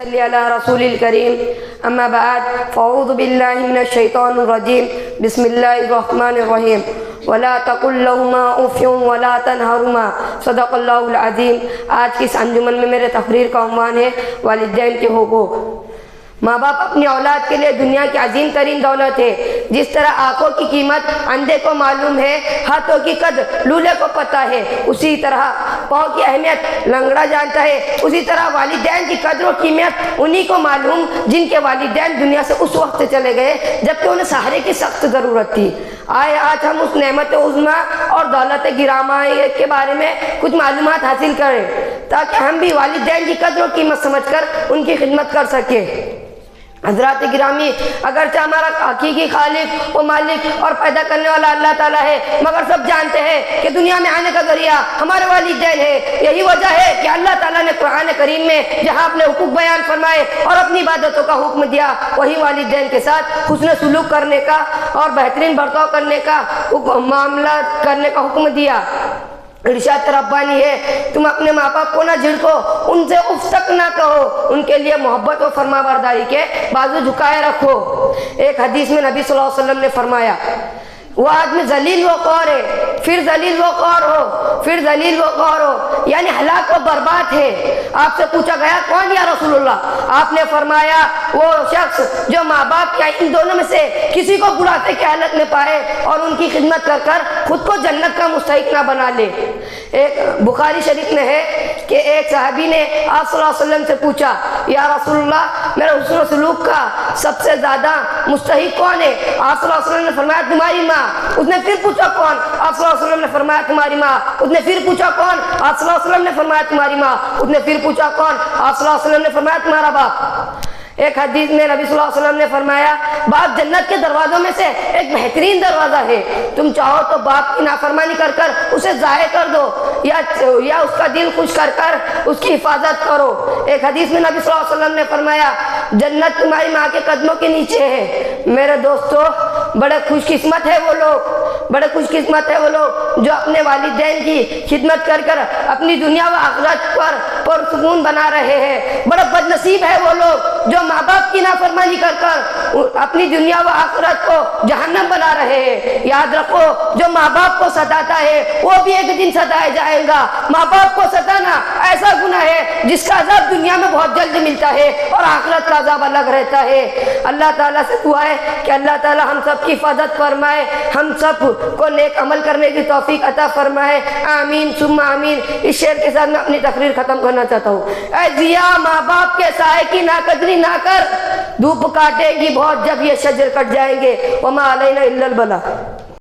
صلی علی رسول الکریم اما بعد فاعوذ باللہ من الشیطان الرجیم بسم اللہ الرحمن الرحیم ولا تقل لهما اف ولا تنهرهما صدق اللہ العظیم۔ آج کی اس انجمن میں میرے تقریر کا عنوان ہے والدین کے حقوق۔ ماں باپ اپنی اولاد کے لیے دنیا کی عظیم ترین دولت ہے۔ جس طرح آنکھوں کی قیمت اندھے کو معلوم ہے، ہاتھوں کی قدر لولے کو پتہ ہے، اسی طرح پاؤں کی اہمیت لنگڑا جانتا ہے، اسی طرح والدین کی قدر و قیمت انہی کو معلوم جن کے والدین دنیا سے اس وقت چلے گئے جبکہ انہیں سہارے کی سخت ضرورت تھی۔ آج ہم اس نعمت عظمیٰ اور دولت گرامیٰ کے بارے میں کچھ معلومات حاصل کریں تاکہ ہم بھی والدین کی قدر و قیمت سمجھ کر ان کی خدمت کر سکیں۔ حضرات گرامی، اگرچہ ہمارا حقیقی خالق و مالک اور پیدا کرنے والا اللہ تعالیٰ ہے، مگر سب جانتے ہیں کہ دنیا میں آنے کا ذریعہ ہمارے والدین ہے۔ یہی وجہ ہے کہ اللہ تعالیٰ نے قرآن کریم میں جہاں اپنے حقوق بیان فرمائے اور اپنی عبادتوں کا حکم دیا، وہی والدین کے ساتھ حسن سلوک کرنے کا اور بہترین برتاؤ کرنے کا معاملہ کرنے کا حکم دیا۔ ارشاد ربانی ہے، تم اپنے ماں باپ کو نہ جھڑکو، ان سے اف تک نہ کہو، ان کے لیے محبت و فرما برداری کے بازو جھکائے رکھو۔ ایک حدیث میں نبی صلی اللہ علیہ وسلم نے فرمایا، وہ آدمی ذلیل و خوار ہے، پھر ذلیل و خوار ہو، پھر ذلیل و خوار ہو، یعنی ہلاک و برباد ہے۔ آپ سے پوچھا گیا کون یا رسول اللہ؟ آپ نے فرمایا وہ شخص جو ماں باپ یا ان دونوں میں سے کسی کو بڑھاپے کی حالت میں پائے اور ان کی خدمت کر کر خود کو جنت کا مستحق نہ بنا لے۔ ایک بخاری شریف میں ہے کہ ایک صحابی نے آپ صلی اللہ علیہ وسلم سے پوچھا، یا رسول اللہ میرے حسن و سلوک کا سب سے زیادہ مستحق کون ہے؟ آپ صلی اللہ علیہ وسلم نے فرمایا تمہاری ماں۔ اس نے پھر پوچھا کون؟ آپ صلی اللہ علیہ وسلم نے فرمایا تمہاری ماں۔ اس نے پھر پوچھا کون؟ آپ صلی اللہ علیہ وسلم نے فرمایا تمہاری ماں۔ اس نے پھر پوچھا کون؟ آپ صلی اللہ علیہ وسلم نے فرمایا تمہارا باپ۔ ایک حدیث میں نبی صلی اللہ علیہ وسلم نے فرمایا، باپ جنت کے دروازوں میں سے ایک بہترین دروازہ ہے، تم چاہو تو باپ کی نافرمانی کر کر اسے ضائع کر دو یا اس کا دل خوش کر کر اس کی حفاظت کرو۔ ایک حدیث میں نبی صلی اللہ علیہ وسلم نے فرمایا، جنت تمہاری ماں کے قدموں کے نیچے ہے۔ میرے دوستو، بڑے خوش قسمت ہے وہ لوگ، بڑے خوش قسمت ہے وہ لوگ جو اپنے والدین کی خدمت کر کر اپنی دنیا و آخرت پر پرسکون بنا رہے ہیں۔ بڑے بد نصیب ہے وہ لوگ جو ماں باپ کی نافرمانی کر کر اپنی دنیا و آخرت کو جہنم بنا رہے ہیں۔ یاد رکھو، جو ماں باپ کو ستاتا ہے وہ بھی ایک دن ستایا جائے گا۔ ماں باپ کو ستانا ایسا گناہ ہے جس کا عذاب دنیا میں بہت جلد ملتا ہے اور آخرت کا عذاب الگ رہتا ہے۔ اللہ تعالیٰ سے دعا ہے کہ اللہ تعالیٰ ہم سب کی حفاظت فرمائے، ہم سب کو نیک عمل کرنے کی توفیق عطا فرمائے، آمین ثم آمین۔ اس شعر کے ساتھ میں اپنی تقریر ختم کرنا چاہتا ہوں۔ اے ضیا، ماں باپ کے سائے کی ناقدری نہ کر، دھوپ کاٹے گی بہت جب یہ شجر کٹ جائیں گے، وما علینا الا البلاغ۔